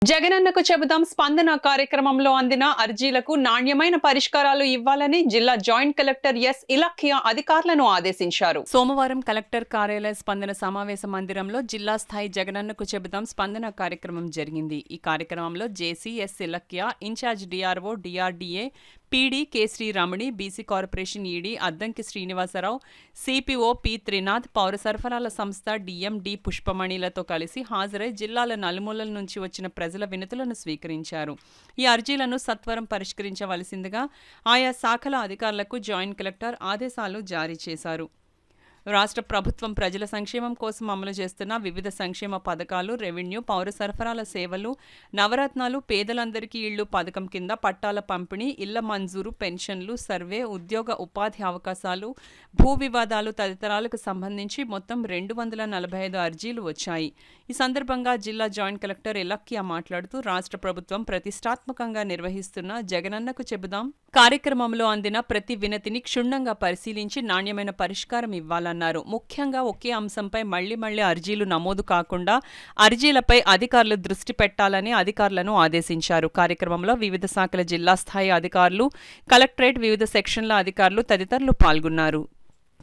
జగనన్నకు చెబుదాం స్పందన కార్యక్రమంలో అందిన అర్జీలకు నాణ్యమైన పరిష్కారాలు ఇవ్వాలని జిల్లా జాయింట్ కలెక్టర్ ఎస్ ఇలఖ్య అధికారులను ఆదేశించారు. సోమవారం కలెక్టర్ కార్యాలయ స్పందన సమావేశ మందిరంలో జిల్లా స్థాయి జగనన్నకు చెబుదాం స్పందన కార్యక్రమం జరిగింది. ఈ కార్యక్రమంలో JC S Ilakhya, incharge DRO, DRDA, PD K Sriramani, BC corporation ED Addanki Srinivasarao, CPO P Trinath, పౌర సరఫరాల సంస్థ డిఎం డి పుష్పమణిలతో కలిసి హాజరై జిల్లాల నలుమూలల నుంచి వచ్చిన ప్రజల వినతులను స్వీకరించారు. ఈ అర్జీలను సత్వరం పరిష్కరించవలసిందిగా ఆయా శాఖల అధికారులకు జాయింట్ కలెక్టర్ ఆదేశాలు జారీ చేశారు. రాష్ట్ర ప్రభుత్వం ప్రజల సంక్షేమం కోసం అమలు చేస్తున్న వివిధ సంక్షేమ పథకాలు, రెవెన్యూ, పౌర సరఫరాల సేవలు, నవరత్నాలు, పేదలందరికీ ఇళ్లు పథకం కింద పట్టాల పంపిణీ, ఇళ్ల మంజూరు, పెన్షన్లు, సర్వే, ఉద్యోగ ఉపాధి అవకాశాలు, భూ వివాదాలు తదితరాలకు సంబంధించి మొత్తం 245 అర్జీలు వచ్చాయి. ఈ సందర్భంగా జిల్లా జాయింట్ కలెక్టర్ ఇలఖ్య మాట్లాడుతూ రాష్ట్ర ప్రభుత్వం ప్రతిష్టాత్మకంగా నిర్వహిస్తున్న జగనన్నకు చెబుదాం కార్యక్రమంలో అందిన ప్రతి వినతిని క్షుణ్ణంగా పరిశీలించి నాణ్యమైన పరిష్కారం ఇవ్వాలన్నారు. ముఖ్యంగా ఒకే అంశంపై మళ్లీ అర్జీలు నమోదు కాకుండా అర్జీలపై అధికారులు దృష్టి పెట్టాలని అధికారులను ఆదేశించారు. కార్యక్రమంలో వివిధ శాఖల జిల్లా స్థాయి అధికారులు, కలెక్టరేట్ వివిధ సెక్షన్ల అధికారులు తదితరులు పాల్గొన్నారు.